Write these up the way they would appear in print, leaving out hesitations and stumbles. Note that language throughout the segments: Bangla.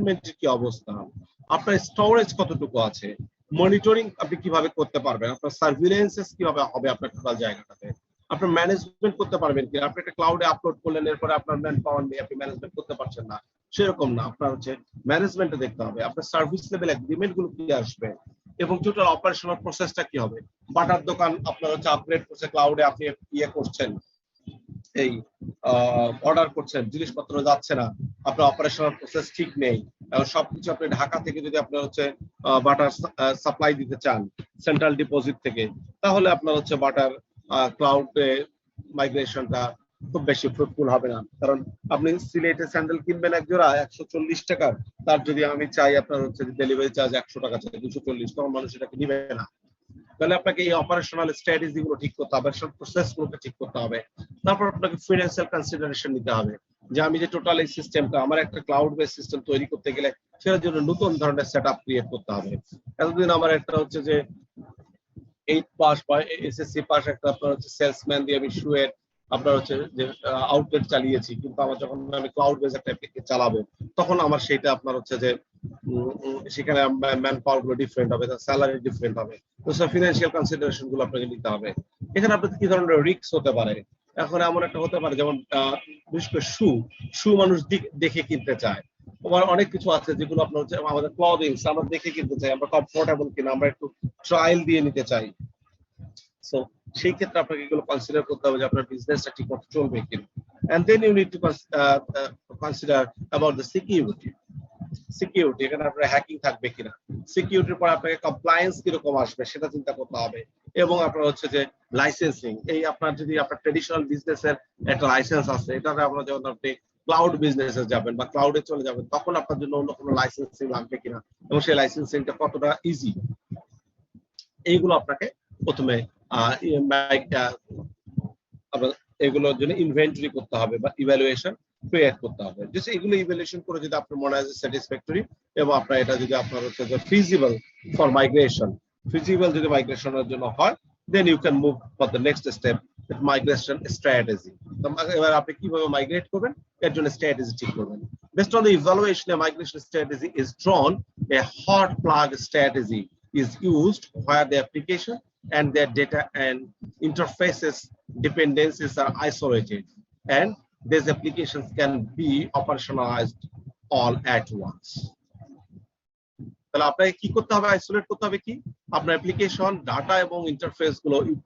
এনভায়রনমেন্টের কি অবস্থা, আপনার স্টোরেজ কতটুকু আছে, মনিটরিং আপনি কিভাবে করতে পারবেন, আপনার সার্ভিলেন্সেস কিভাবে হবে আপনার টোটাল জায়গাটাতে, আপনার ম্যানেজমেন্ট করতে পারবেন কি, আপনি একটা ক্লাউডে আপলোড করলেন এরপরে আপনার ম্যান পাওয়ার নিয়ে আপনি ম্যানেজমেন্ট করতে পারছেন না, সেরকম না। আপনার হচ্ছে ম্যানেজমেন্টে দেখতে হবে, আপনার সার্ভিস লেভেল এগ্রিমেন্ট গুলো কি আসবে এবং টোটাল অপারেশনাল প্রসেসটা কি হবে। বাটার দোকান আপনার হচ্ছে আপগ্রেড করছে ক্লাউডে, আপনি ইয়ে করছেন, এই অর্ডার করছেন, জিনিসপত্র যাচ্ছে না, আপনার অপারেশনাল প্রসেস ঠিক নেই, সবকিছু আপনি ঢাকা থেকে যদি আপনার হচ্ছে বাটার সাপ্লাই দিতে চান সেন্ট্রাল ডিপোজিট থেকে, তাহলে আপনার হচ্ছে বাটার ক্লাউডে মাইগ্রেশনটা খুব বেশি ফ্রুটফুল হবে না। কারণ আপনি সিলেটে স্যান্ডেল কিনবেন এক জোড়া 140 টাকার, তার যদি আমি চাই আপনার হচ্ছে ডেলিভারি চার্জ 100 টাকা চাই 240, তখন মানুষ এটাকে নিবে না। তাহলে আপনাকে এই অপারেশনাল স্ট্র্যাটেজি গুলো ঠিক করতে হবে, প্রসেস গুলোকে ঠিক করতে হবে। তারপর আপনাকে ফিনান্সিয়াল কনসিডারেশন নিতে হবে, যে আমি যে টোটাল এই সিস্টেমটা, আমার একটা ক্লাউড বেস সিস্টেম তৈরি করতে গেলে সেটার জন্য নতুন ধরনের সেটআপ ক্রিয়েট করতে হবে। এতদিন আমার একটা হচ্ছে যে 8 পাস বা এসএসসি পাস একটা আপনার হচ্ছে সেলসম্যান দিয়ে আমি শুয়ের আপনার হচ্ছে যে আউটলেট চালিয়েছি, কিন্তু আমার যখন আমি ক্লাউড বেস একটা অ্যাপ্লিকেশন চালাবো তখন আমার সেটা আপনার হচ্ছে যে সেখানে ম্যান পাওয়ার গুলো ডিফারেন্ট হবে, স্যালারি ডিফারেন্ট হবে, তো সব ফিনান্সিয়াল কনসিডারেশন গুলো আপনাকে নিতে হবে। এখানে আপনাদের কি ধরনের রিস্ক হতে পারে, এখন এমন একটা হতে পারে যেমন বিশেষ করে শু মানুষ দেখে কিনতে চায়, আবার অনেক কিছু আছে যেগুলো আপনার হচ্ছে আমাদের ক্লদিংস আমরা দেখে কিনতে চাই, আমরা কমফোর্টেবল কিনা, আমরা একটু ট্রায়াল দিয়ে নিতে চাই। সো সেই ক্ষেত্রে আপনাকে এগুলো কনসিডার করতে হবে যে আপনার বিজনেসটা ঠিক মতো চলবে কিনা। And then you need to consider about the security, এখানে আপনার হ্যাকিং থাকবে কিনা, সিকিউরিটির পর আপনাকে কমপ্লায়েন্স কিরকম আসবে সেটা চিন্তা করতে হবে, এবং আপনার হচ্ছে যে লাইসেন্সিং, এই আপনার যদি আপনার ট্রেডিশনাল বিজনেসের একটা লাইসেন্স আছে, এটাতে আপনার যখন আপনি ক্লাউড বিজনেসে যাবেন বা ক্লাউডে চলে যাবেন তখন আপনার জন্য অন্য কোনো লাইসেন্সিং লাগবে কিনা এবং সেই লাইসেন্সিংটা কতটা ইজি, এইগুলো আপনাকে প্রথমে এগুলোর জন্য ইনভেন্টরি করতে হবে বা ইভ্যালুয়েশন ক্রিয়েট করতে হবে। যে এগুলো ইভ্যালুয়েশন করে যদি আপনার মনে হয় স্যাটিসফ্যাক্টরি এবং আপনার এটা যদি আপনার হচ্ছে যে ফিজিবল ফর মাইগ্রেশন, ফিজিবল যদি মাইগ্রেশনের জন্য হয়, then you can move for the next step, migration strategy. এবার আপনি কিভাবে মাইগ্রেট করবেন এর জন্য স্ট্র্যাটেজি ঠিক করবেন। Based on the evaluation, a migration strategy is drawn. A hot plug strategy is used where the application and their data and interfaces dependencies are isolated, and these applications can be operationalized all at once. তাহলে আপনাকে কি করতে হবে, আইসোলেট করতে হবে কি, আপনার অ্যাপ্লিকেশন ডাটা এবং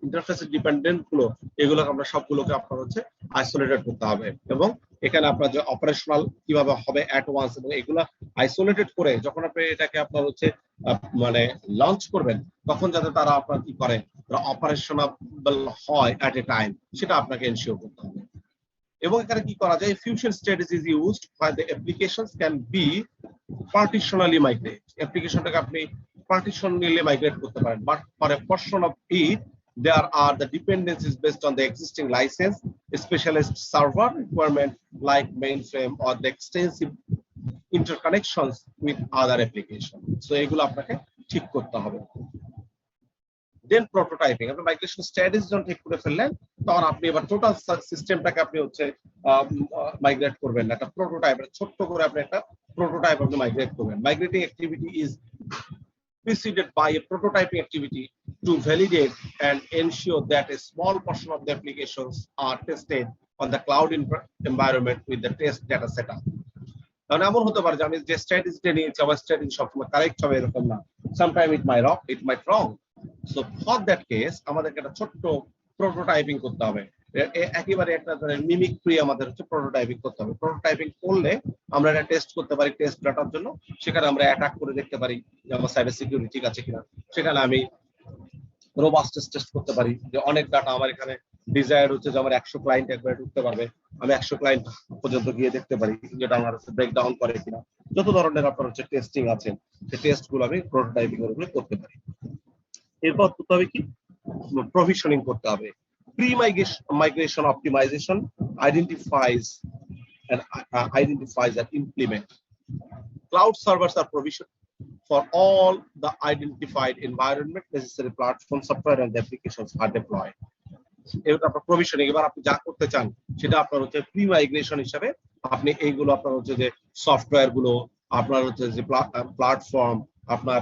ইন্টারফেসের ডিপেন্ডেন্ট গুলো, এগুলো আমরা সবগুলোকে আপনার হচ্ছে আইসোলেটেড করতে হবে, এবং এখানে আপনার যে অপারেশনাল কিভাবে হবে অ্যাট ওয়ান্স, এবং এগুলো আইসোলেটেড করে যখন আপনি এটাকে আপনার হচ্ছে মানে লঞ্চ করবেন তখন যাতে তারা আপনার কি করে, তারা অপারেশনাল হয় অ্যাট এ টাইম, সেটা আপনাকে এনশিওর করতে হবে। এবং এখানে কি করা যায়, fusion strategy is used where the applications can be partitionally migrate, অ্যাপ্লিকেশনটাকে আপনি partitionally migrate করতে পারেন, but for a portion of it there are the dependencies based on the existing license, specialist server requirement like mainframe or the extensive interconnections with other applications. So এগুলো আপনাকে ঠিক করতে হবে। দেন প্রোটোটাইপিং, আপনি মাইগ্রেশন স্ট্র্যাটেজি যখন ঠিক করে ফেললেন তখন আপনি এবার টোটাল সিস্টেমটাকে আপনি হচ্ছে মাইগ্রেট করবেন, একটা প্রোটোটাইপ, ছোট্ট করে আপনি একটা প্রোটোটাইপ আপনি মাইগ্রেট করবেন। Migrating activity is preceded by a prototyping activity to validate and ensure that a small portion of the applications are tested on the cloud environment with the test data setup. কারণ এমন হতে পারে যে আমি যে স্ট্র্যাটেজিটা নিয়েছি আমার স্ট্র্যাটেজি সবসময় কারেক্ট হবে এরকম না, sometime it might wrong. So for that case আমাদেরকে একটা ছোট্ট প্রোটোটাইপিং করতে হবে, একেবারে একটা মিমিক্রি আমাদের হচ্ছে প্রোটোটাইপিং করতে হবে। প্রোটোটাইপিং করলে আমরা এটা টেস্ট করতে পারি টেস্ট ডাটার জন্য, সেখানে আমরা অ্যাটাক করে দেখতে পারি যে আমার সাইবার সিকিউরিটি ঠিক আছে কিনা, সেখানে আমি রোবাস্টেস টেস্ট করতে পারি যে অনেক ডাটা আমার এখানে ডিজায়ার হচ্ছে যে আমার 100 ক্লায়েন্ট একবারে ঢুকতে পারবে, আমি 100 ক্লায়েন্ট পর্যন্ত গিয়ে দেখতে পারি যেটা আমার ব্রেকডাউন করে কিনা। যত ধরনের আপনার হচ্ছে টেস্টিং আছে সেই টেস্ট গুলো আমি প্রোটোটাইপিং এর উপরে করতে পারি। এরপর করতে হবে কি, প্রভিশনিং করতে হবে। Pre-migration optimization identifies and implement. Cloud servers are provisioned for all the identified environment, necessary platform software and the applications are deployed. এটা আপনার প্রভিশনিং, এবার আপনি যা করতে চান সেটা আপনার হচ্ছে প্রি মাইগ্রেশন হিসাবে আপনি এইগুলো আপনার হচ্ছে যে সফটওয়্যার গুলো আপনার হচ্ছে যে প্ল্যাটফর্ম, আপনার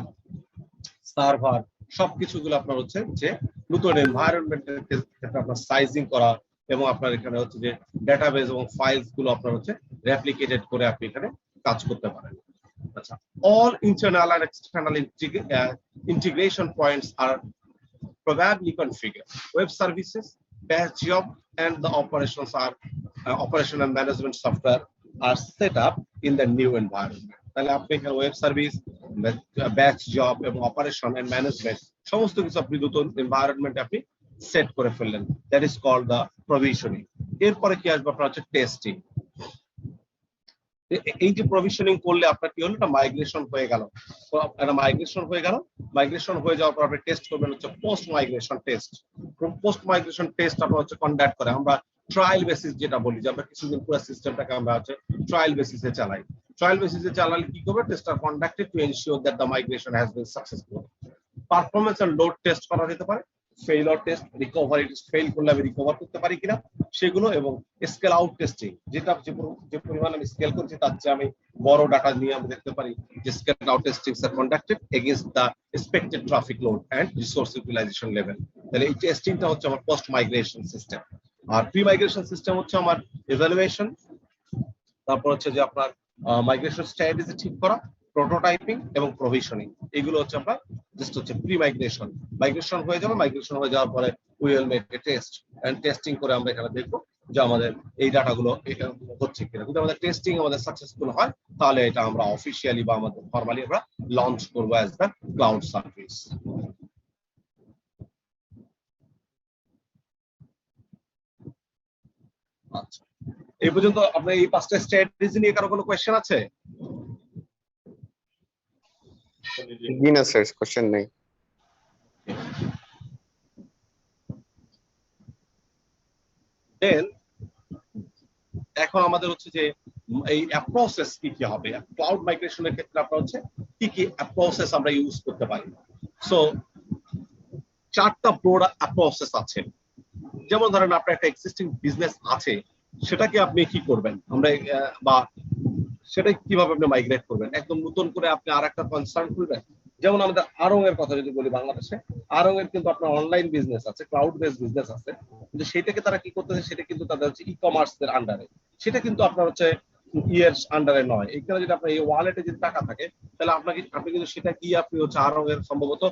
সার্ভার, সবকিছুগুলো আপনার হচ্ছে যে নতুন এনভায়রনমেন্টের ক্ষেত্রে আপনার সাইজিং করা, এবং আপনার এখানে হচ্ছে যে ডেটাবেস এবং ফাইলস গুলো আপনার হচ্ছে রেপ্লিকেটেড করে আপনি এখানে কাজ করতে পারেন। আচ্ছা, all internal and external integration points are probably configured. Web services, batch job, and the operation and management software are set up in the new environment. তাহলে আপনি এখানে ওয়েব সার্ভিস, ব্যাচ জব এবং অপারেশন এন্ড ম্যানেজমেন্ট সমস্ত কিছু আপনি নতুন এনভায়রনমেন্টে আপনি সেট করে ফেললেন। That is called the provisioning. এরপরে কি আসবে আপনার হচ্ছে টেস্টিং। এই যে প্রভিশনিং করলে আপনার কি হলো, একটা মাইগ্রেশন হয়ে গেল। একটা মাইগ্রেশন হয়ে গেল, মাইগ্রেশন হয়ে যাওয়ার পর আপনি টেস্ট করবেন হচ্ছে post migration test. Post migration test আপনার হচ্ছে কন্ডাক্ট করে আমরা ট্রায়াল বেসিস, যেটা বলি যে আমরা কিছুদিন পুরো সিস্টেমটাকে আমরা হচ্ছে ট্রায়াল বেসিসে চালাই। ট্রায়াল বেসিসে চালালে কি করবে, test are conducted to ensure that the migration has been successful. Performance and load test করা যেতে পারে, failure test, recovery test, fail করলে আমি রিকভার করতে পারি কিনা সেগুলো, এবং স্কেল আউট টেস্টিং, যেটা যে পরিমাণ আমি স্কেল করছি তার চেয়ে আমি বড় ডাটা নিয়ে আমি দেখতে পারি যে scale out testings are conducted against the expected traffic load and resource utilisation level. তাহলে এই টেস্টিংটা হচ্ছে আমার পোস্ট মাইগ্রেশন সিস্টেম। আর প্রি মাইগ্রেশন সিস্টেম হচ্ছে আমার ইভ্যালুয়েশন, তারপর হচ্ছে যে আপনার মাইগ্রেশন স্ট্র্যাটেজি ঠিক করা, প্রোটোটাইপিং এবং প্রভিশনিং। এগুলো হচ্ছে আমরা জাস্ট হচ্ছে প্রি মাইগ্রেশন। মাইগ্রেশন হয়ে যাবে, মাইগ্রেশন হয়ে যাওয়ার পরে we will make a test and testing করে আমরা এখানে দেখবো যে আমাদের এই ডাটাগুলো এটা হচ্ছে কিনা। যদি আমাদের টেস্টিং আমাদের সাকসেসফুল হয় তাহলে এটা আমরা অফিশিয়ালি বা আমাদের ফরমালি আমরা লঞ্চ করবো অ্যাজ দ্য ক্লাউড সার্ভিস। আচ্ছা, এই পর্যন্ত আপনার এই পাঁচটা স্ট্র্যাটেজি নিয়ে কারো কোনো কোয়েশ্চেন আছে? জি না স্যার, কোশ্চেন নেই। দেন এখন আমাদের হচ্ছে যে এই প্রসেস কি কি হবে ক্লাউড মাইগ্রেশনের ক্ষেত্রে, আপনার হচ্ছে কি কি প্রসেস আমরা ইউজ করতে পারি। সো চারটা ব্রড প্রসেস আছে। যেমন ধরেন আপনার একটা এক্সিস্টিং বিজনেস আছে, সেটাকে আপনি কি করবেন, আমরা বা সেটা কিভাবে আপনি মাইগ্রেট করবেন, একদম নতুন করে আপনি আর একটা কনসার্ন করবেন। যেমন আমাদের আরং এর কথা যদি বলি, বাংলাদেশে আরং এর কিন্তু আপনার অনলাইন বিজনেস আছে, ক্লাউড বেসড বিজনেস আছে, কিন্তু সেটাকে তারা কি করতেছে, সেটা কিন্তু তাদের হচ্ছে ই কমার্স এর আন্ডারে, সেটা কিন্তু আপনার হচ্ছে ইয়ের আন্ডারে নয়। এইখানে যদি আপনার এই ওয়ালেটে যদি টাকা থাকে তাহলে আপনি কিন্তু সেটা কি আপনি হচ্ছে আরং এর সম্ভবত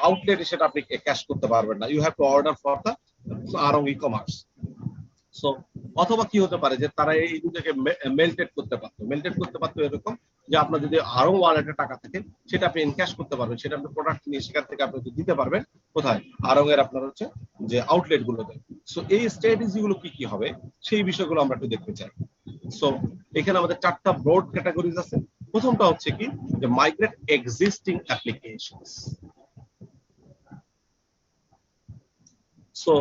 আউটলেটে সেটা আপনি ক্যাশ করতে পারবেন না। You have to order for the Aarong e commerce. So অথবা কি হতে পারে যে তারা এই দুটাকে মেল্টেড করতে পারতো এরকম যে আপনার যদি আরো ওয়ালেটে টাকা থাকে সেটা আপনি এনক্যাশ করতে পারবেন, সেটা আপনি প্রোডাক্ট নিয়ে সেখান থেকে আপনি দিতে পারবেন কোথায়, আরং এর আপনার হচ্ছে যে আউটলেট গুলোতে। সো এই স্ট্র্যাটেজি গুলো কি কি হবে সেই বিষয়গুলো আমরা একটু দেখতে চাই। সো এখানে আমাদের চারটা ব্রড ক্যাটাগরিজ আছে। প্রথমটা হচ্ছে কি যে migrate existing applications. So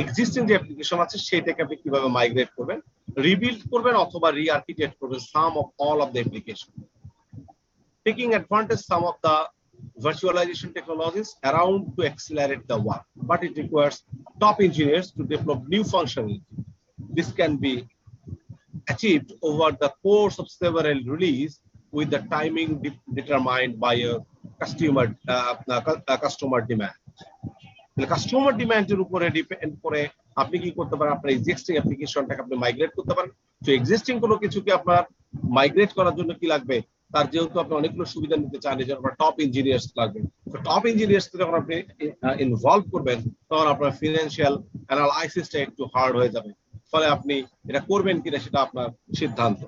existing যে অ্যাপ্লিকেশন আছে সেটাকে আপনি কিভাবে মাইগ্রেট করবেন, রিবিল্ড করবেন অথবা রিআর্কিটেক্ট করবেন some of all of the application, taking advantage some of the virtualization technologies around to accelerate the work, but it requires top engineers to develop new functionality. This can be achieved over the course of several releases with the timing determined by a customer demand. Customer ডিমান্ডের উপরে ডিপেন্ড করে আপনি কি করতে পারেন, আপনার এক্সিস্টিং অ্যাপ্লিকেশনটাকে আপনি মাইগ্রেট করতে পারেন। তো এক্সিস্টিং কোনো কিছুকে আপনার মাইগ্রেট করার জন্য কি লাগবে, তার যেহেতু আপনি অনেকগুলো সুবিধা নিতে চান এই জন্য আপনার টপ ইঞ্জিনিয়ার্স লাগবে। তো টপ ইঞ্জিনিয়ার্স যখন আপনি ইনভলভ করবেন তখন আপনার ফিনান্সিয়াল অ্যানালাইসিসটা একটু হার্ড হয়ে যাবে, ফলে আপনি এটা করবেন কিনা সেটা আপনার সিদ্ধান্ত।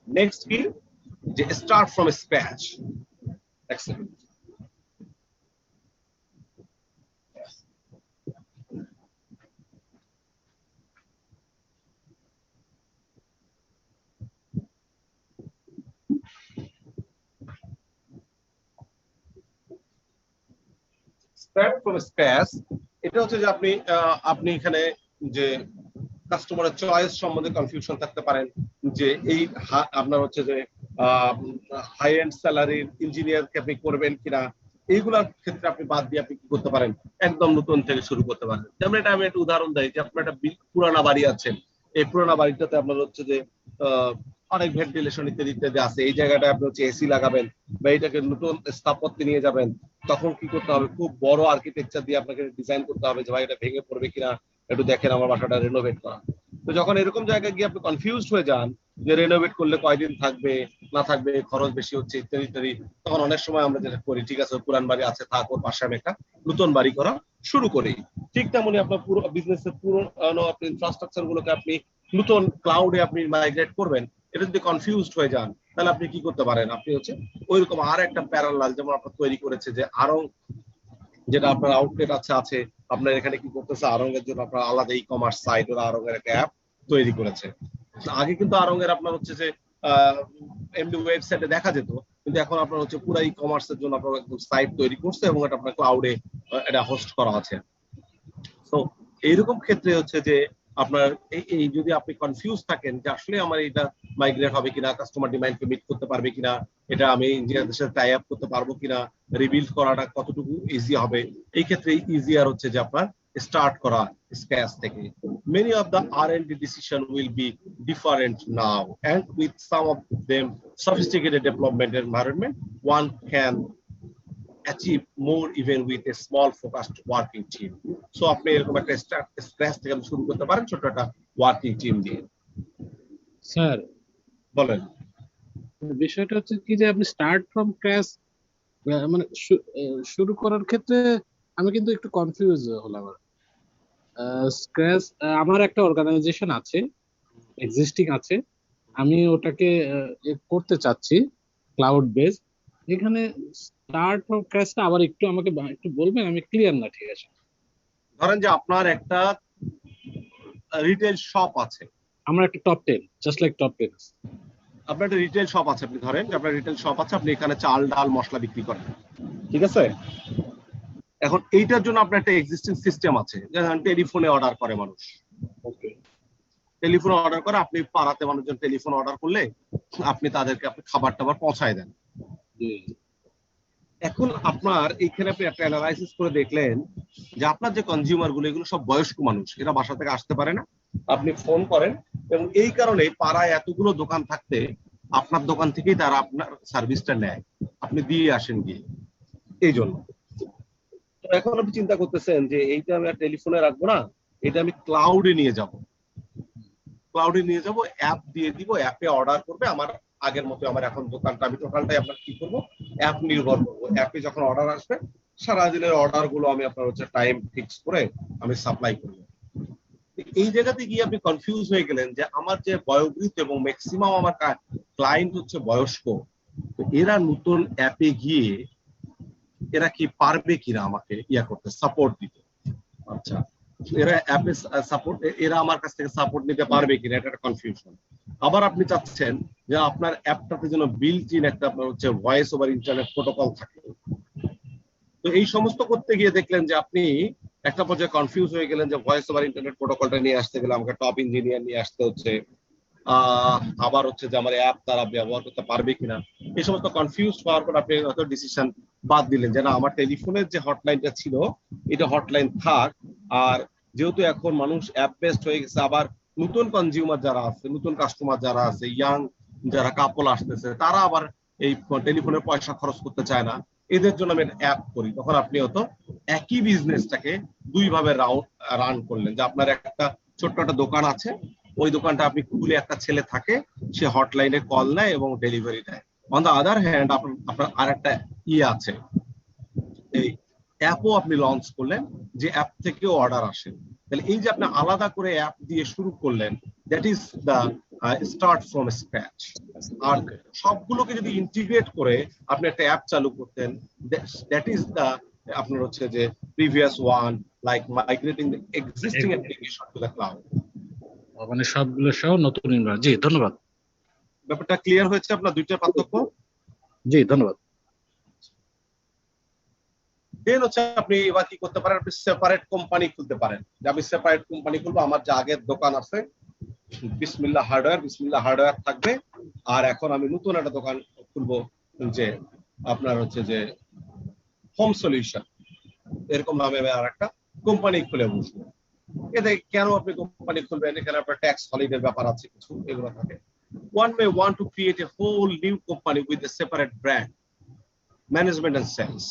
নেক্সট কি যে start from scratch. Excellent. Start from scratch এটা হচ্ছে যে আপনি এখানে যে কাস্টমারের চয়েস সম্বন্ধে কনফিউশন থাকতে পারেন, যে এই আপনার হচ্ছে যে হাই এন্ড স্যালারির ইঞ্জিনিয়ারকে আপনি করবেন কিনা, এইগুলোর ক্ষেত্রে আপনি বাদ দিয়ে আপনি কি করতে পারেন, একদম নতুন থেকে শুরু করতে পারেন। যেমন এটা আমি একটা উদাহরণ দেই যে আপনার একটা পুরানা বাড়ি আছে, এই পুরানা বাড়িটাতে আপনার হচ্ছে যে অনেক ভেন্টিলেশন ইত্যাদি ইত্যাদি আছে, এই জায়গাটা আপনি হচ্ছে এসি লাগাবেন বা এটাকে নতুন স্থাপত্যে নিয়ে যাবেন, তখন কি করতে হবে, খুব বড় আর্কিটেকচার দিয়ে আপনাকে ডিজাইন করতে হবে যে ভাই এটা ভেঙে পড়বে কিনা, একটু দেখেন আমার বাসাটা রেনোভেট করা। তো যখন এরকম জায়গায় গিয়ে আপনি কনফিউজড হয়ে যান যে রেনোভেট করলে কয়দিন থাকবে না থাকবে, খরচ বেশি হচ্ছে ইত্যাদি ইত্যাদি, তখন অনেক সময় আমরা যেটা করি, ঠিক আছে পুরান বাড়ি আছে থাক, ওর পাশে আমি একটা নতুন বাড়ি করা শুরু করি। ঠিক তেমনি আপনার পুরো বিজনেসের পুরো আপনি ইনফ্রাস্ট্রাকচার গুলোকে আপনি নতুন ক্লাউডে আপনি মাইগ্রেট করবেন, এটা যদি কনফিউজড হয়ে যান তাহলে আপনি কি করতে পারেন, আপনি হচ্ছে ওইরকম আর একটা প্যারালাল যেমন আপনার তৈরি করেছে যে আরং, যেটা আপনার আউটলেট আছে আপনার এখানে কি করতেছে, আরঙের জন্য আপনার আলাদা ই কমার্স সাইট, ওরা আরঙের একটা অ্যাপ তৈরি করেছে। আগে কিন্তু আরঙের আপনার হচ্ছে যে এমনি ওয়েবসাইটে দেখা যেত, কিন্তু এখন আপনার হচ্ছে পুরো ই কমার্সের জন্য আপনার একদম সাইট তৈরি করছে এবং এটা আপনার ক্লাউডে এটা হোস্ট করা আছে। তো এইরকম ক্ষেত্রে হচ্ছে যে আপনার এই যদি আপনি কনফিউজ থাকেন যে আসলে আমার এটা মাইগ্রেট হবে কিনা, কাস্টমার ডিমান্ডকে মিট করতে পারবে কিনা, এটা আমি ইঞ্জিনিয়ারদের সাথে টাই আপ করতে পারবো কিনা, রিবিল্ড করাটা কতটুকু ইজি হবে, এই ক্ষেত্রে ইজিয়ার হচ্ছে যে আপনার স্টার্ট করা স্ক্র্যাচ থেকে। Many of the R&D decision will be different now, and with some of them sophisticated development environment, one can achieve more even with a small focused working team. So আপনি এরকম একটা স্ক্র্যাচ থেকে শুরু করতে পারেন ছোট একটা ওয়ার্কিং টিম দিয়ে। স্যার, বলেন। বিষয়টা হচ্ছে কি যে আপনি স্টার্ট ফ্রম ক্র্যাশ মানে শুরু করার ক্ষেত্রে আমি কিন্তু একটু কনফিউজ হলাম। স্ক্র্যাচ আমার একটা অর্গানাইজেশন আছে, এক্সিস্টিং আছে, আমি ওটাকে করতে চাচ্ছি ক্লাউড বেস। এখানে স্টার্ট ফ্রম ক্র্যাশটা আবার একটু আমাকে একটু বলবেন, আমি ক্লিয়ার না। ঠিক আছে, ধরেন যে আপনার একটা রিটেল শপ আছে, আমার একটা টপ 10, জাস্ট লাইক টপ 10। আপনার একটা রিটেল শপ আছে, আপনি ধরেন যে আপনার রিটেল শপ আছে, আপনি এখানে চাল ডাল মশলা বিক্রি করেন, ঠিক আছে। এখন এইটার জন্য আপনার একটা এক্সিস্টিং সিস্টেম আছে, যেমন টেলিফোনে অর্ডার করে মানুষ, ওকে, টেলিফোনে অর্ডার করে, আপনি পাড়াতে মানুষজন টেলিফোন অর্ডার করলে আপনি তাদেরকে আপনি খাবার টাবার পৌঁছায় দেন। এখন আপনার এইখানে আপনি একটা অ্যানালাইসিস করে দেখলেন যে আপনার যে কনজিউমার গুলো এগুলো সব বয়স্ক মানুষ, এরা বাসা থেকে আসতে পারে না, আপনি ফোন করেন এবং এই কারণে পাড়ায় এতগুলো দোকান থাকতে আপনার দোকান থেকেই তারা আপনার সার্ভিসটা নেয়, আপনি দিয়ে আসেন গিয়ে। এই জন্য তো এখন আপনি চিন্তা করতেছেন যে এইটা আমি আর টেলিফোনে রাখবো না, এটা আমি ক্লাউডে নিয়ে যাব, ক্লাউডে নিয়ে যাব, অ্যাপ দিয়ে দিব, অ্যাপে অর্ডার করবে আমার আগের মতো। আমার এখন দোকানটা আমি টোটালটাই আপনার কি করবো, অ্যাপ নির্ভর করবো, অ্যাপে যখন অর্ডার আসবে সারাদিনের অর্ডার গুলো আমি আপনার হচ্ছে টাইম ফিক্স করে আমি সাপ্লাই করবো। এই জায়গাতে গিয়ে আপনি কনফিউজ হয়ে গেলেন যে আমার যে বয়োবৃদ্ধ এবং ম্যাক্সিমাম আমার ক্লায়েন্ট হচ্ছে বয়স্ক, তো এরা নতুন অ্যাপে গিয়ে এরা কি পারবে কিনা আমাকে ইয়া করতে, সাপোর্ট দিতে। আচ্ছা, এরা অ্যাপে সাপোর্ট, এরা আমার কাছ থেকে সাপোর্ট নিতে পারবে কিনা, এটা একটা কনফিউশন। আবার আপনি চাচ্ছেন যে আপনার অ্যাপটাতে যেন বিল্ট ইন একটা আপনার হচ্ছে ভয়েস ওভার ইন্টারনেট প্রোটোকল থাকে। তো এই সমস্ত করতে গিয়ে দেখলেন যে আপনি একটা পর্যায়ে কনফিউজ হয়ে গেলেন যে ভয়েস ওভার ইন্টারনেট প্রোটোকলটা নিয়ে আসতে গেলে আমাকে টপ ইঞ্জিনিয়ার নিয়ে আসতে হচ্ছে, আবার হচ্ছে যে আমার অ্যাপ তারা ব্যবহার করতে পারবে কিনা। এই সমস্ত কনফিউজ হওয়ার পর আপনি হয়তো ডিসিশন বাদ দিলেন যে না, আমার টেলিফোনের যে হটলাইনটা ছিল এটা হটলাইন থাক। আর যেহেতু এখন মানুষ অ্যাপ বেসড হয়ে গেছে, আবার নতুন কনজিউমার যারা আছে, নতুন কাস্টমার যারা আছে, ইয়াং যারা কাপল আসতেছে, তারা আবার এই টেলিফোনের পয়সা খরচ করতে চায় না, এদের জন্য আমি অ্যাপ করি। তখন আপনি হয়তো একই বিজনেসটাকে দুই ভাবে রান করলেন, যে আপনার একটা ছোট্ট একটা দোকান আছে, ওই দোকানটা আপনি খুলে একটা ছেলে থাকে, সে হটলাইনে কল নেয় এবং ডেলিভারি দেয়। অন দা আদার হ্যান্ড আপনার আর একটা ইয়ে আছে, এই অ্যাপও আপনি লঞ্চ করলেন, যে অ্যাপ থেকেও অর্ডার আসে। তাহলে এই যে আপনি আলাদা করে অ্যাপ দিয়ে শুরু করলেন, that is the start from scratch. আর সবগুলোকে যদি ইন্টিগ্রেট করে আপনি একটা অ্যাপ চালু করতেন, দ্যাট ইজ দা আপনার হচ্ছে যে previous one, like migrating the existing application to the cloud. মানে সবগুলো সহ নতুন ইনভার্ট। জি ধন্যবাদ। ব্যাপারটা ক্লিয়ার হয়েছে আপনার দুইটার পার্থক্য? জি ধন্যবাদ। দেন হচ্ছে আপনি এবার কি করতে পারেন, আপনি সেপারেট কোম্পানি খুলতে পারেন, যে আমি সেপারেট কোম্পানি খুলবো, আমার যে আগের দোকান আছে বিসমিল্লাহ হার্ডওয়্যার থাকবে, আর এখন আমি নতুন একটা দোকান খুলবো যে আপনার হচ্ছে যে হোম সলিউশন, এরকম নামে আর একটা কোম্পানি খুলে বসবো। এতে কেন আপনি কোম্পানি খুলবেন, এখানে আপনার ট্যাক্স হলিডের ব্যাপার আছে কিছু, এগুলো থাকে। One may want to create a whole new company with a separate brand, management and sales.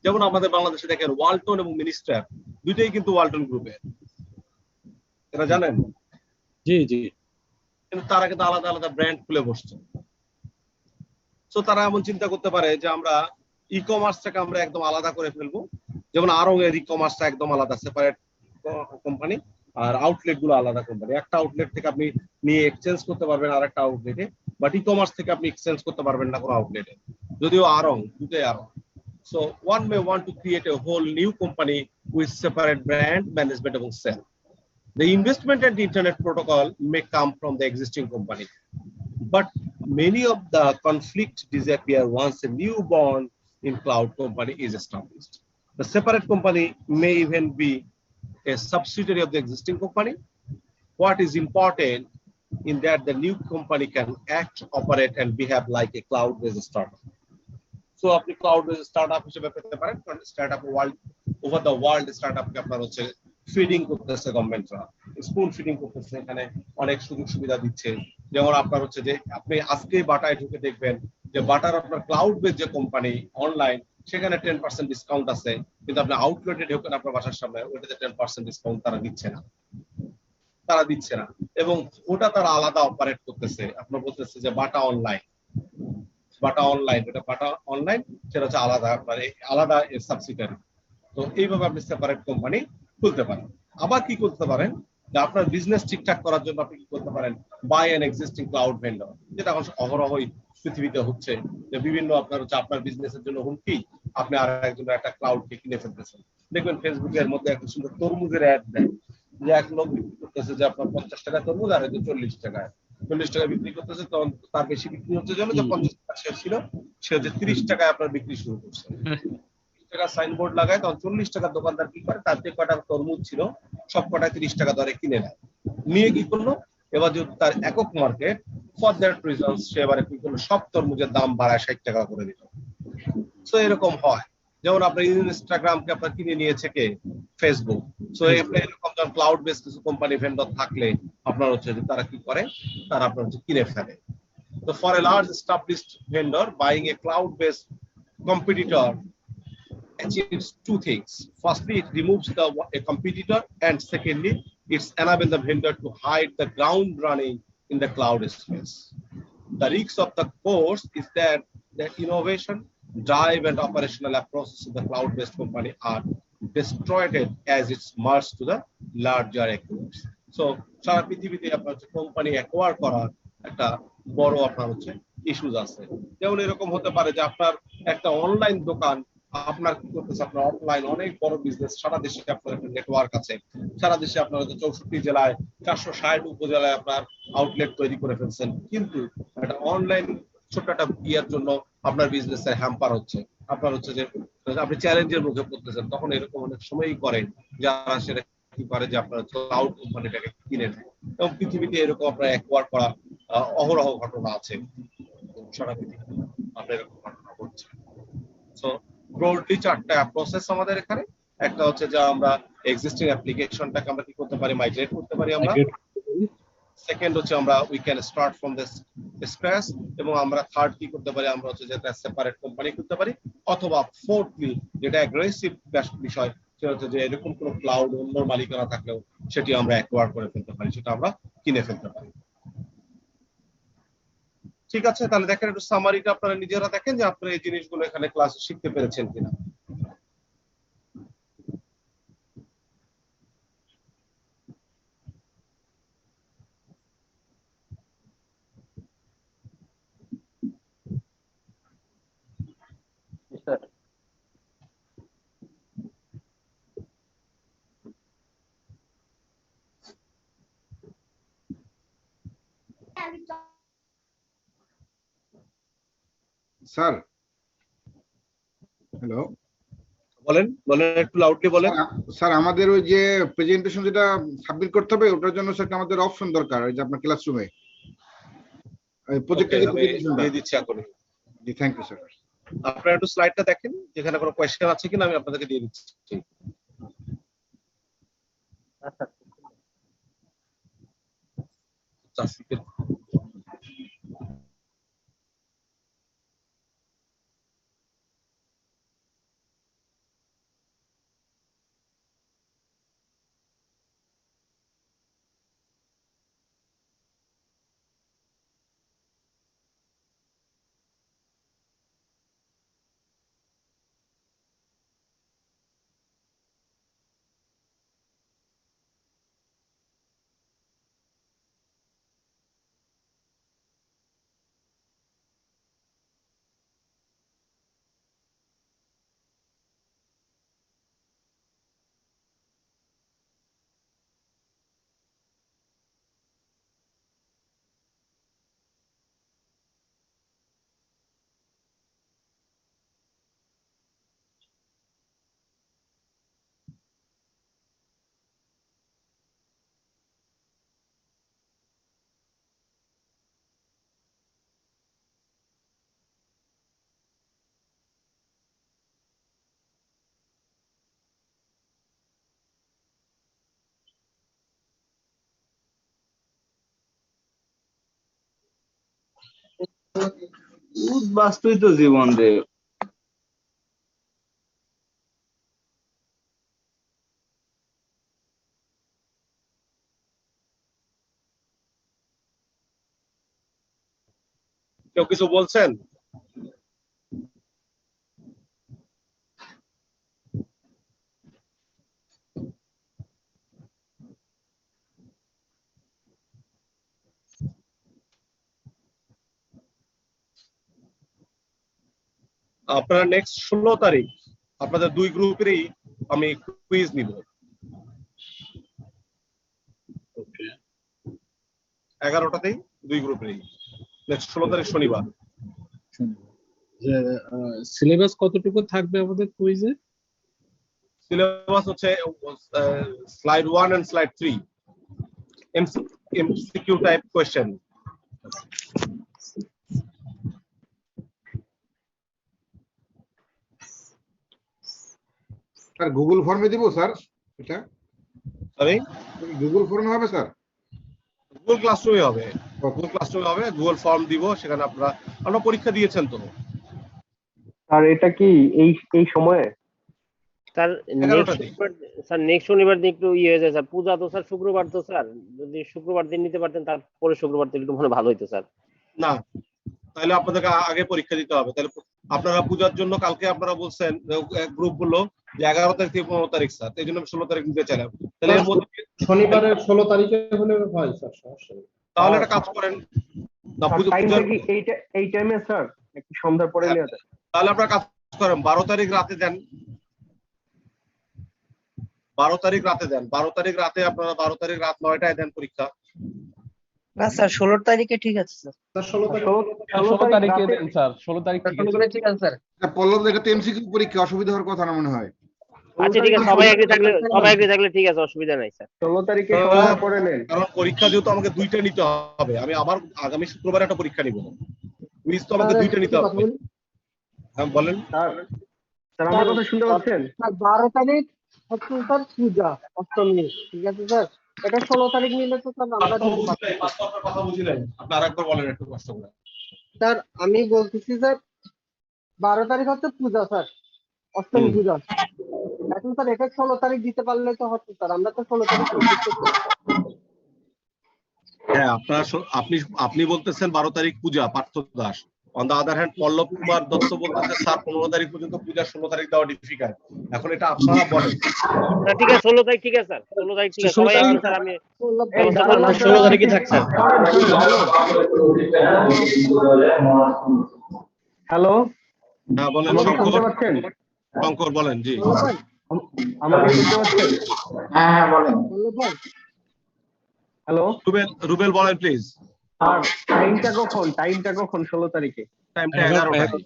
যেমন আমাদের বাংলাদেশে দেখেন ওয়ালটন এবং মিনিস্টার দুইটাই কিন্তু ওয়ালটন গ্রুপের, এটা জানেন? জি জি। কিন্তু তারা কিন্তু আলাদা আলাদা ব্র্যান্ড খুলে বসছে। সো তারা এমন চিন্তা করতে পারে যে আমরা ই কমার্সটাকে আমরা একদম আলাদা করে ফেলবো, যেমন আরং এর ই কমার্সটা একদম আলাদা সেপারেট কোম্পানি, আর আউটলেট গুলো আলাদা কোম্পানি। একটা আউটলেট থেকে আপনি নিয়ে এক্সচেঞ্জ করতে পারবেন আর একটা আউটলেটে, বাট ই কমার্স থেকে আপনি এক্সচেঞ্জ করতে পারবেন না কোনো আউটলেটে, যদিও আরং দুটোই Aarong. So one may want to create a whole new company with separate brand, management and sale. The investment and the internet protocol may come from the existing company, but many of the conflict disappear once a newborn in cloud company is established. The separate company may even be a subsidiary of the existing company. What is important in that the new company can act, operate, and behave like a cloud-based startup. So আপনি ক্লাউড বেস স্টার্টআপ হিসেবে পেতে পারেন, কারণ startup world over the world স্টার্টআপকে আপনার হচ্ছে ফিডিং করতেছে গভর্নমেন্টরা, স্পুন ফিডিং করতেছে, এখানে অনেক সুযোগ সুবিধা দিচ্ছে। যেমন আপনার হচ্ছে যে আপনি আজকে বাটায় ঢুকে দেখবেন যে বাটার আপনার ক্লাউড বেস যে কোম্পানি অনলাইন, সেখানে 10% ডিসকাউন্ট আছে, কিন্তু আপনি আউটলেটে ঢুকেন আপনার বাসার সামনে, ওইটাতে 10% ডিসকাউন্ট তারা দিচ্ছে না, তারা দিচ্ছে না, এবং ওটা তারা আলাদা অপারেট করতেছে। আপনার বলতেছে যে বাটা অনলাইন, বাটা অনলাইন, এটা বাটা অনলাইন, সেটা হচ্ছে আলাদা, মানে আলাদা সাবসিডিয়ারি। তো এইভাবে আপনি সেপারেট কোম্পানি খুলতে পারেন। আবার কি করতে পারেন, যে আপনার বিজনেস ঠিকঠাক করার জন্য আপনি কি করতে পারেন, buy an existing cloud vendor, যেটা এখন অহরহই পৃথিবীতে হচ্ছে, যে বিভিন্ন আপনার হচ্ছে আপনার বিজনেসের জন্য হুমকি, আপনি আর একজনের একটা ক্লাউডকে কিনে ফেলতেছেন। দেখবেন ফেসবুকের মধ্যে একটা সুন্দর তরমুজের অ্যাড দেয়, যে এক লোক বিক্রি করতেছে যে আপনার 50 টাকা তরমুজ আর 40 টাকায়, 40 টাকা বিক্রি করতেছে, তখন তার বেশি বিক্রি হচ্ছে জন্য যে 50 টাকা শেষ ছিল, সে হচ্ছে 30 টাকায় আপনার বিক্রি শুরু করছে। টাকা সাইনবোর্ড লাগায়, তখন 40 টাকার দোকানদার কি করে, তার যে কটা তরমুজ ছিল সব কটা 30 টাকা দরে কিনে নেয়, নিয়ে কি করলো, এবার যদি তার একক মার্কেট, ফর দ্যাট রিজনস সে এবারে কি করলো, সব তরমুজের দাম বাড়ায় 60 টাকা করে দিল। সো এরকম হয়। যেমন আপনার ইনস্টাগ্রামকে আপনার কিনে নিয়েছে কে, ফেসবুক। সো এরকম ধর ক্লাউড বেস কিছু কোম্পানি ভেন্ডর থাকলে আপনার হচ্ছে যে তারা কি করে, তারা আপনার হচ্ছে কিনে ফেলে। তো for a large established vendor buying a cloud base competitor achieves two things. Firstly, it removes a competitor, and secondly, it's enable the vendor to hide the ground running in the cloud space. The risk of the course is that the innovation, drive, and operational approaches of the cloud-based company are destroyed as it's merged to the larger acquirers. So, সারা পৃথিবীতে আপনার হচ্ছে কোম্পানি অ্যাকোয়ার করার একটা বড় আপনার হচ্ছে ইস্যুজ আছে। যেমন এরকম হতে পারে যে আপনার একটা অনলাইন দোকান, আপনার কি করতেছে, আপনার অফলাইন অনেক বড় বিজনেস, সারা দেশে আপনার একটা নেটওয়ার্ক আছে, সারা দেশে আপনার 64 জেলায় 460 উপজেলায় আপনার আউটলেট তৈরি করে ফেলছেন, কিন্তু একটা অনলাইন ছোট্ট একটা ইয়ের জন্য আপনার বিজনেসের হ্যাম্পার হচ্ছে, আপনার হচ্ছে যে আপনি চ্যালেঞ্জের মুখে পড়তেছেন। তখন এরকম অনেক সময়ই করেন যারা সেটা কি করে, যে আপনার ক্লাউড কোম্পানিটাকে কিনে নেয়, এবং পৃথিবীতে এরকম আপনার অ্যাকোয়ার করা অহরহ ঘটনা আছে, সারা পৃথিবীতে আপনার এরকম ঘটনা ঘটছে। সো ব্রডলি চারটা প্রসেস আমাদের এখানে। একটা হচ্ছে যে আমরা এক্সিস্টিং অ্যাপ্লিকেশনটাকে আমরা কি করতে পারি, মাইগ্রেট করতে পারি আমরা। সেকেন্ড হচ্ছে আমরা we can start from this scratch, এবং আমরা থার্ড কি করতে পারি, আমরা হচ্ছে যে একটা সেপারেট কোম্পানি করতে পারি, অথবা ফোর্থলি যেটা অ্যাগ্রেসিভ বিষয়, সেটা হচ্ছে যে এরকম কোনো ক্লাউড অন্য মালিকানা থাকলেও সেটি আমরা অ্যাকোয়ার করে ফেলতে পারি, সেটা আমরা কিনে ফেলতে পারি। ঠিক আছে, তাহলে দেখেন একটু সামারিটা আপনারা নিজেরা দেখেন যে আপনারা এই জিনিসগুলো এখানে ক্লাসে শিখতে পেরেছেন কিনা। স্যার, হ্যালো, বলেন বলেন, একটু লাউডলি বলেন। স্যার আমাদের ওই যে প্রেজেন্টেশন যেটা সাবমিট করতে হবে, ওটার জন্য স্যার আমাদের অপশন দরকার, ওই যে আপনার ক্লাসরুমে প্রজেক্টের প্রেজেন্টেশনটা দিয়ে দিচ্ছি এখনই। জি, থ্যাংক ইউ স্যার। আপনারা একটু স্লাইডটা দেখেন, যেখানে কোনো কোয়েশ্চেন আছে কিনা আমি আপনাদেরকে দিয়ে দিচ্ছি। বাস্তবই তো জীবন রে। কেউ কিছু বলছেন? আপনারা নেক্সট 16 তারিখ আপনাদের দুই গ্রুপেরই আমি কুইজ নিব। 11টাতেই দুই গ্রুপেরই নেক্সট 16 তারিখ শনিবার। যে সিলেবাস কতটুকু থাকবে আমাদের কুইজে? সিলেবাস হচ্ছে slide 1 and slide 3 MCQ type question. Sir Google ফর্মে দিব স্যার এটা? সরি, গুগল ফর্মে হবে স্যার? গুগল ক্লাসরুমে হবে, গুগল ক্লাসরুমে হবে, গুগল ফর্ম দিব, সেখানে আপনারা পরীক্ষা দিয়েছেন তো? আর এটা কি এই এই সময়ে? স্যার 11টা দিন। নেক্সট শনিবার দিন একটু ইয়ে হয়ে যায় স্যার, পূজা তো স্যার শুক্রবার, তো স্যার যদি শুক্রবার দিন নিতে পারতেন তারপরে শুক্রবার দিন একটু মনে ভালো হইতো স্যার। না, তাহলে আপনাদেরকে আগে পরীক্ষা দিতে হবে। তাহলে আপনারা পূজার জন্য কালকে আপনারা বলছেন গ্রুপ বললো যে 11 তারিখ থেকে 15 তারিখ স্যার, এই জন্য 16 তারিখ নিতে চাইলাম। তাহলে এর মধ্যে শনিবারের 16 তারিখে হলে হয় স্যার, সমস্যা নেই। তাহলে একটা কাজ করেন না, টাইমটা কি এই টাইমে স্যার একটু সন্ধ্যার পরে নেওয়া যায়? তাহলে আপনারা কাজ করেন 12 তারিখ রাতে দেন। 12 তারিখ রাতে দেন, 12 তারিখ রাতে আপনারা 12 তারিখ রাত 9টায় দেন পরীক্ষা। না স্যার 16 তারিখে ঠিক আছে স্যার। স্যার 16 তারিখে দেন স্যার, 16 তারিখ ঠিক আছে। ঠিক আছে স্যার। পল্লব, এটা তো এমসিকিউ পরীক্ষা, অসুবিধা হওয়ার কথা না মনে হয়। আচ্ছা ঠিক আছে, সবাই এগ্রি থাকলে ঠিক আছে, অসুবিধা নাই স্যার। 16 তারিখে সন্ধ্যার পরে নেন। কারণ পরীক্ষা যেহেতু আমাকে 2টা নিতে হবে, আমি আবার আগামী শুক্রবার একটা পরীক্ষা নিব, কুইজ তো আমাকে 2টা নিতে হবে। হ্যাঁ বলেন। স্যার আমার কথা শুনতে পাচ্ছেন? 12 তারিখ হচ্ছে স্যার পূজা অষ্টমী, ঠিক আছে স্যার। এটা 16 তারিখ নিলে তো স্যার আমরা কথা বুঝি নাই, আপনি আরেকবার বলেন একটু কষ্ট করে। স্যার আমি বলতেছি স্যার 12 তারিখ হচ্ছে পূজা স্যার, অষ্টমী পূজা। এখন স্যার এটা 16 তারিখ দিতে পারলে তো হতো স্যার, আমরা তো 16 তারিখ হ্যাঁ, আপনি বলতেছেন 12 তারিখ Puja, Partha Das. On the other hand Pallab Kumar Dutta বলতেছে স্যার 15 তারিখ পর্যন্ত পূজা, 16 তারিখ দেওয়া ডিফিকাল্ট। এখন এটা আপনারা বলেন। ঠিক আছে 16 তারিখ ঠিক আছে স্যার, 16 তারিখ ঠিক আছে, সবাই এগ্রি স্যার। আমি 16 তারিখে থাকছে। হ্যালো, হ্যাঁ বলেন আমাকে শুনতে শঙ্কর। পাচ্ছেন? শঙ্কর বলেন। জি আমাকে শুনতে পাচ্ছেন? হ্যাঁ বলেন। হ্যালো, রুবেল বলেন প্লিজ। আর টাইমটা কখন 16 তারিখে? টাইমটা 11টায়।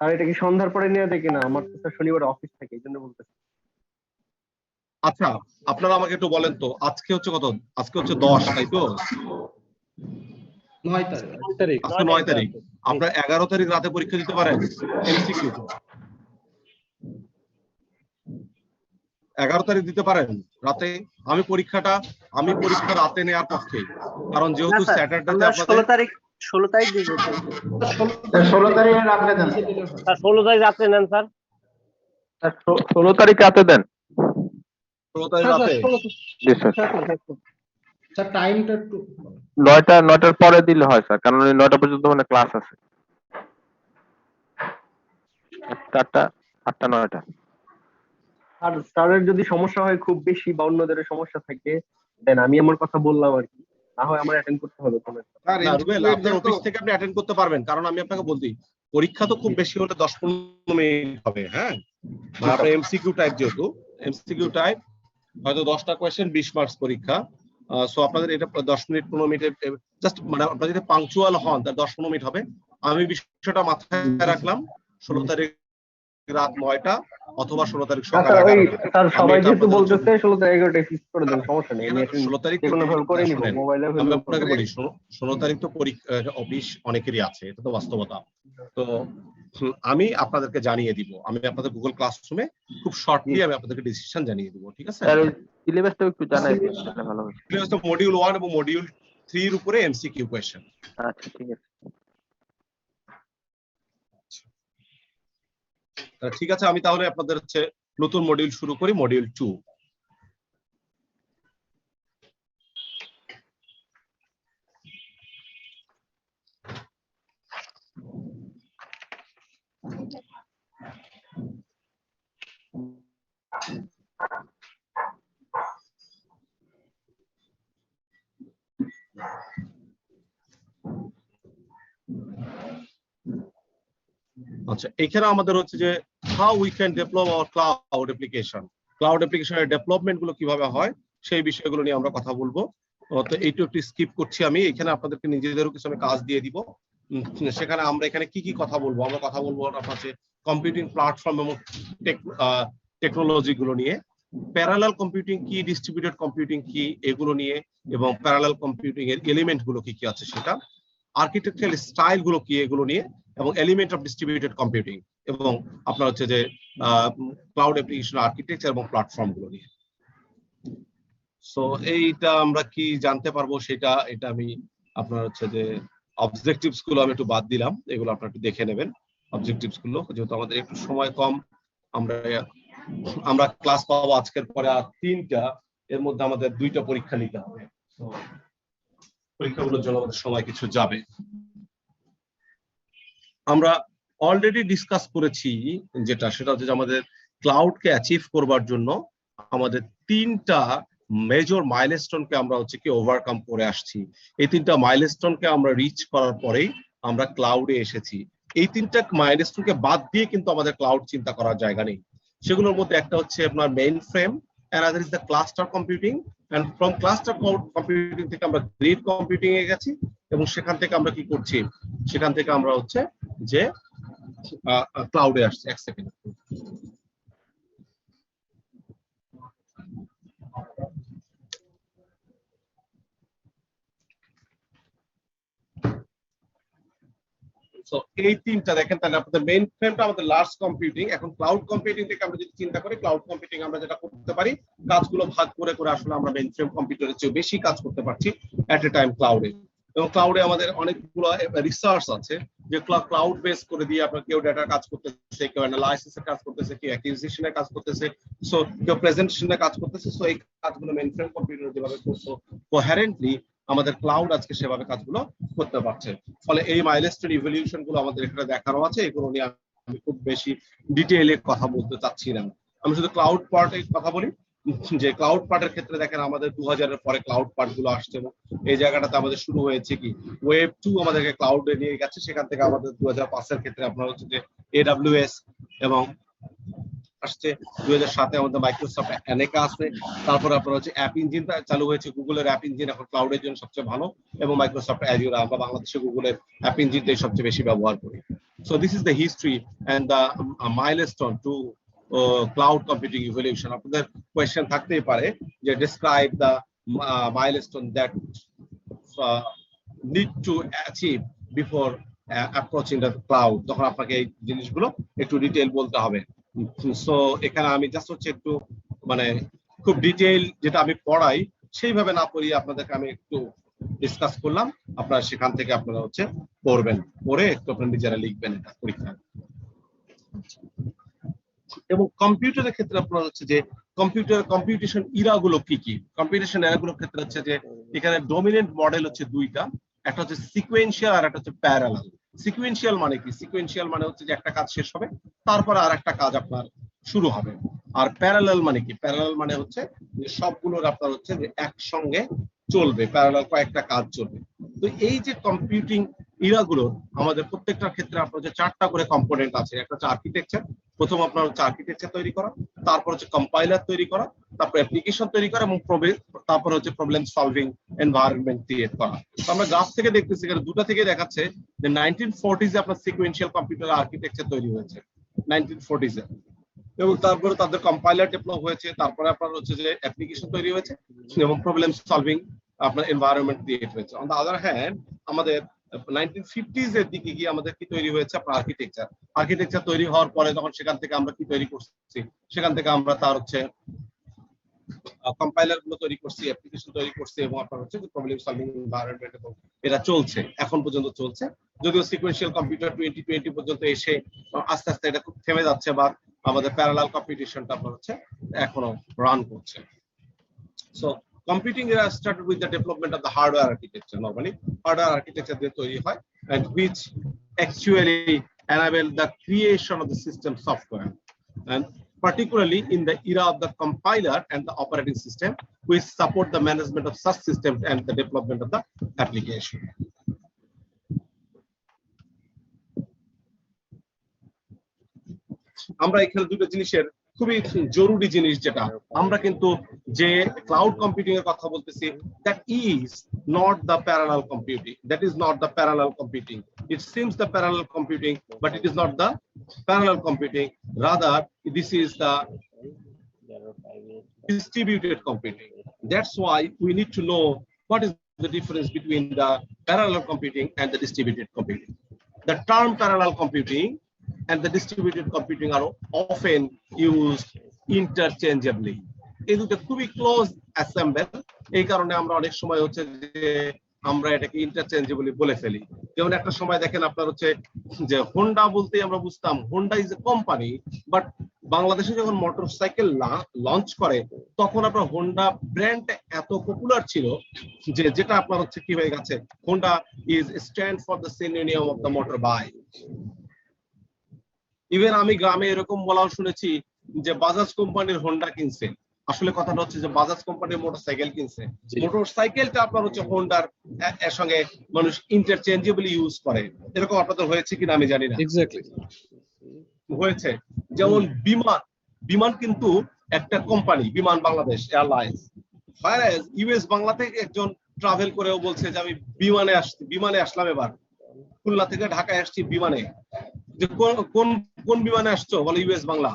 আর এটা কি সন্ধ্যার পরে নেওয়া যায় কিনা? আমার তো স্যার শনিবার অফিস থাকে, এই জন্য বলতেছি। আচ্ছা, আপনারা আমাকে একটু বলেন তো, আজকে হচ্ছে কত? আজকে হচ্ছে 10, তাই তো? 9 তারিখ। আজকে 9 তারিখ। আপনারা 11 তারিখ রাতে পরীক্ষা দিতে পারেন এমসিকিউ। 11 তারিখ দিতে পারেন রাতে? আমি পরীক্ষা রাতে নেওয়ার পক্ষে, কারণ যেহেতু স্যাটারডে আমরা 16 তারিখ দিব স্যার। 16 তারিখে রাত্রে দেন। স্যার 16 তারিখ রাত্রে নেন স্যার। 16 তারিখ রাতে দেন। 16 তারিখ রাতে। জি স্যার। স্যার টাইমটা একটু 9টার পরে দিলে হয় স্যার, কারণ 9টা পর্যন্ত মানে ক্লাস আছে। 8টা 9টা। আর স্যারের যদি সমস্যা হয় খুব বেশি বা অন্যদের সমস্যা থাকে, দেন আমি আমার কথা বললাম আর কি, না হয় আমার অ্যাটেন্ড করতে হবে কোনো একটা। স্যার না রুবেল, আপনার অফিস থেকে আপনি অ্যাটেন্ড করতে পারবেন, কারণ আমি আপনাকে বলছি পরীক্ষা তো খুব বেশি হলে 10-15 মিনিট হবে। হ্যাঁ, আপনার এমসিকিউ টাইপ, যেহেতু এমসিকিউ টাইপ হয়তো 10টা কোয়েশ্চেন 20 মার্কস পরীক্ষা। সো আপনাদের এটা 10 মিনিট 15 মিনিটে জাস্ট, মানে আপনারা যদি পাংচুয়াল হন তাহলে 10-15 মিনিট হবে। আমি বিষয়টা মাথায় রাখলাম। 16 তারিখ রাত 9টা অথবা 16 তারিখ সকাল 11টা। স্যার সবাই যেহেতু বলতেছে 16 তারিখ 11টা ফিক্স করে দেন, সমস্যা নেই। আমি 16 তারিখ কোনো ভাবে করে নিব, মোবাইলে আমি আপনাকে বলি, 16 তারিখ তো পরীক্ষা অফিস অনেকেরই আছে, এটা তো বাস্তবতা। তো আমি আপনাদেরকে জানিয়ে দিব, আমি আপনাদের গুগল ক্লাসরুমে খুব শর্টলি আমি আপনাদেরকে ডিসিশন জানিয়ে দিব, ঠিক আছে? স্যার ওই সিলেবাসটা একটু জানাই দিন তাহলে ভালো হবে। সিলেবাস তো মডিউল 1 এবং মডিউল 3 এর উপরে এমসিকিউ কোয়েশ্চেন। আচ্ছা ঠিক আছে। ঠিক আছে, আমি তাহলে আপনাদের হচ্ছে নতুন মডিউল শুরু করি, মডিউল 2। আচ্ছা, এখানে আমাদের হচ্ছে যে how we can develop hour cloud application, cloud অ্যাপ্লিকেশনের ডেভেলপমেন্ট গুলো কিভাবে হয় সেই বিষয়গুলো নিয়ে আমরা কথা বলবো। তো এইটু একটু স্কিপ করছি আমি, এখানে আপনাদেরকে নিজেদেরও কিছু আমি কাজ দিয়ে দিব। সেখানে আমরা এখানে কি কি কথা বলবো, আমরা কথা বলবো আপনার হচ্ছে কম্পিউটিং প্ল্যাটফর্ম এবং টেকনোলজি গুলো নিয়ে, প্যারালাল কম্পিউটিং কি, ডিস্ট্রিবিউটেড কম্পিউটিং কি এগুলো নিয়ে, এবং প্যারালাল কম্পিউটিং এর এলিমেন্ট গুলো কি কি আছে সেটা, আর্কিটেকচারাল স্টাইল গুলো কি এগুলো নিয়ে, এবং এলিমেন্ট অফ ডিস্ট্রিবিউটেড কম্পিউটিং, এবং আপনার হচ্ছে যে ক্লাউড অ্যাপ্লিকেশন আর্কিটেকচার এবং প্ল্যাটফর্ম গুলো নিয়ে। সো এইটা আমরা কি জানতে পারবো সেটা, এটা আমি আপনার হচ্ছে যে অবজেক্টিভস গুলো আমি একটু বাদ দিলাম, এগুলো আপনারা একটু দেখে নেবেন অবজেক্টিভস গুলো, যেহেতু আমাদের একটু সময় কম। আমরা ক্লাস পাবো আজকের পরে আর 3টা, এর মধ্যে আমাদের 2টা পরীক্ষা নিতে হবে। তো পরীক্ষাগুলোর জন্য আমাদের সময় কিছু যাবে। আমরা অলরেডি ডিসকাস করেছি যেটা, সেটা হচ্ছে যে আমাদের ক্লাউডকে অ্যাচিভ করবার জন্য আমাদের 3টা মেজর মাইলস্টোনকে আমরা হচ্ছে কি ওভারকাম করে আসছি। এই 3টা মাইলস্টোনকে আমরা রিচ করার পরেই আমরা ক্লাউডে এসেছি। এই 3টা মাইলস্টোনকে বাদ দিয়ে কিন্তু আমাদের ক্লাউড চিন্তা করার জায়গা নেই। সেগুলোর মধ্যে একটা হচ্ছে আপনার main frame, another is the cluster computing, and from cluster computing থেকে আমরা গ্রিড কম্পিউটিং এ গেছি, এবং সেখান থেকে আমরা কি করছি, সেখান থেকে আমরা হচ্ছে যে ক্লাউডে আসছে। এক সেকেন্ড, সো এই 3টা দেখেন, তাহলে আপনাদের মেইন ফ্রেমটা আমাদের লার্জ কম্পিউটিং। এখন ক্লাউড কম্পিউটিং থেকে আমরা যদি চিন্তা করি, ক্লাউড কম্পিউটিং আমরা যেটা করতে পারি, কাজগুলো ভাগ করে করে আসলে আমরা মেইন ফ্রেম কম্পিউটারের চেয়ে বেশি কাজ করতে পারছি এট এ টাইম ক্লাউডে। এবং ক্লাউডে আমাদের অনেকগুলো রিসার্চ আছে, যে ক্লাউড বেস করে দিয়ে আপনার কেউ ডেটার কাজ করতেছে, কেউ অ্যানালাইসিসের কাজ করতেছে, কেউ অ্যাকুইজিশনের কাজ করতেছে, সো কেউ প্রেজেন্টেশনের কাজ করতেছে। সো এই কাজগুলো মেইন ফ্রেম কম্পিউটার যেভাবে করছো কোহেরেন্টলি, আমাদের ক্লাউড আজকে সেভাবে কাজগুলো করতে পারছে। ফলে এই মাইলস্টোন ইভলিউশন গুলো আমাদের এখানে দেখানো আছে, এগুলো নিয়ে আমি খুব বেশি ডিটেইলে কথা বলতে চাচ্ছি না। আমি শুধু ক্লাউড পার্টে কথা বলি, যে ক্লাউড পার্টের ক্ষেত্রে দেখেন আমাদের 2000 এর পরে ক্লাউড পার্ট গুলো আসছে, এবং এই জায়গাটাতে আমাদের শুরু হয়েছে কি ওয়েব 2 আমাদেরকে ক্লাউডে নিয়ে গেছে। সেখান থেকে আমাদের 2005 এর ক্ষেত্রে আপনার হচ্ছে যে AWS, এবং আসছে 2007 আমাদের মাইক্রোসফট অ্যানেকা আছে। তারপরে আপনার হচ্ছে অ্যাপ ইঞ্জিন চালু হয়েছে, গুগলের অ্যাপ ইঞ্জিন এখন ক্লাউডের জন্য সবচেয়ে ভালো, এবং মাইক্রোসফট অ্যাজিওর। আমরা বাংলাদেশে গুগলের অ্যাপ ইঞ্জিনটাই সবচেয়ে বেশি ব্যবহার করি। So this is the history and the milestone to cloud computing evolution. আপনাদের কোয়েশ্চেন থাকতেই পারে যে describe the milestone that need to achieve before approaching the cloud, তখন আপনাকে এই জিনিসগুলো একটু ডিটেইল বলতে হবে। সো এখানে আমি জাস্ট হচ্ছে একটু মানে খুব ডিটেইল যেটা আমি পড়াই সেইভাবে না পড়িয়ে আপনাদেরকে আমি একটু ডিসকাস করলাম, আপনারা সেখান থেকে আপনারা হচ্ছে পড়বেন, পড়ে একটু আপনারা নিজেরা লিখবেন এটা পরীক্ষায়। এবং কম্পিউটারের ক্ষেত্রে আপনার হচ্ছে যে কম্পিউটেশন ইরা গুলো কি কি, কম্পিউটেশন এরা গুলোর ক্ষেত্রে হচ্ছে যে এখানে ডমিনেন্ট মডেল হচ্ছে 2টা, একটা হচ্ছে সিকোয়েন্সিয়াল আর একটা হচ্ছে প্যারালাল। সিকোয়েন্সিয়াল মানে কি, সিকোয়েন্সিয়াল মানে হচ্ছে যে একটা কাজ শেষ হবে তারপরে আর একটা কাজ আপনার শুরু হবে। আর প্যারালাল মানে কি, প্যারালাল মানে হচ্ছে যে সবগুলোর আপনার হচ্ছে যে একসঙ্গে চলবে, প্যারালাল কয়েকটা কাজ চলবে। তো এই যে কম্পিউটিং ইরাগুলো আমাদের প্রত্যেকটার ক্ষেত্রে আপনার যে 4টা করে কম্পোনেন্ট আছে। একটা হচ্ছে আর্কিটেকচার, প্রথম আপনার হচ্ছে আর্কিটেকচার তৈরি করা, তারপর হচ্ছে কম্পাইলার তৈরি করা, তারপর অ্যাপ্লিকেশন তৈরি করা, এবং তারপর হচ্ছে প্রবলেম সলভিং এনভায়রনমেন্ট ক্রিয়েট করা। তো আমরা গ্রাফ থেকে দেখতেছি, এখানে 2টা থেকে দেখাচ্ছে যে 1940s এ আপনার সিকোয়েন্সিয়াল কম্পিউটার আর্কিটেকচার তৈরি হয়েছে 1940s এ, এবং তারপরে তাদের কম্পাইলার ডেভেলপ হয়েছে, তারপরে আপনার হচ্ছে যে অ্যাপ্লিকেশন তৈরি হয়েছে, এবং প্রবলেম সলভিং আপনার এনভায়রনমেন্ট ক্রিয়েট হয়েছে। অন দ্য আদার হ্যান্ড আমাদের 1950s এর দিকে গিয়ে আমাদের কি তৈরি হয়েছে, আপনার আর্কিটেকচার তৈরি হওয়ার পরে তখন সেখান থেকে আমরা কি তৈরি করছি, সেখান থেকে আমরা তার হচ্ছে কম্পাইলার গুলো তৈরি করছি, অ্যাপ্লিকেশন তৈরি করছি এবং আপনার হচ্ছে প্রবলেম সলভিং এনভায়রনমেন্ট এবং এটা চলছে, এখন পর্যন্ত চলছে। যদিও সিকোয়েন্সিয়াল কম্পিউটার 2020 পর্যন্ত এসে আস্তে আস্তে এটা খুব থেমে যাচ্ছে, বা আমাদের প্যারালাল কম্পিটিশনটা আপনার হচ্ছে এখনো রান করছে। So computing era started with the development of the hardware architecture. Normally hardware architecture দিয়ে তৈরি হয়, and which actually enable the creation of the system software, and particularly in the era of the compiler and the operating system, which support the management of such systems and the development of the application. আমরা এখানে দুটো জিনিসের খুবই জরুরি জিনিস, যেটা আমরা কিন্তু যে ক্লাউড কম্পিউটিং এর কথা বলতেছি, that is not the parallel computing, that is not the parallel computing. It seems the parallel computing, but it is not the parallel computing. Rather, this is the distributed computing. That's why we need to know what is the difference between the parallel computing and the distributed computing. The term parallel computing and the distributed computing are often used interchangeably. এই দুটো খুবই ক্লোজ অ্যাসেম্বল, এই কারণে আমরা অনেক সময় হচ্ছে যে আমরা এটাকে ইন্টারচেঞ্জেবলি বলে ফেলি। যেমন একটা সময় দেখেন আপনার হচ্ছে যে হোন্ডা বলতে আমরা বুঝতাম Honda is a company, but বাংলাদেশে যখন মোটরসাইকেল লঞ্চ করে তখন আপনার হোন্ডা ব্র্যান্ড এত পপুলার ছিল যে যেটা আপনার হচ্ছে কি হয়ে গেছে, Honda is stand for the synonym of the motor bike. Even আমি গ্রামে এরকম বলাও শুনেছি যে বাজাজ কোম্পানির হোন্ডা কিনছে, আসলে কথাটা হচ্ছে যে বাজাজ কোম্পানির মোটরসাইকেল কিনছে। মোটরসাইকেলটা আপনার হচ্ছে হোন্ডার এর সঙ্গে মানুষ ইন্টারচেঞ্জেবলি ইউজ করে, এরকম আপনাদের হয়েছে কিনা আমি জানি না। এক্স্যাক্টলি হয়েছে। যেমন বিমান, বিমান কিন্তু একটা কোম্পানি, বিমান Bangladesh airlines, whereas US Bangla থেকে একজন ট্রাভেল করেও বলছে যে আমি বিমানে আসলাম, এবার খুলনা থেকে ঢাকায় আসছি বিমানে। যে কোন বিমানে আসছো, বলে ইউএস বাংলা।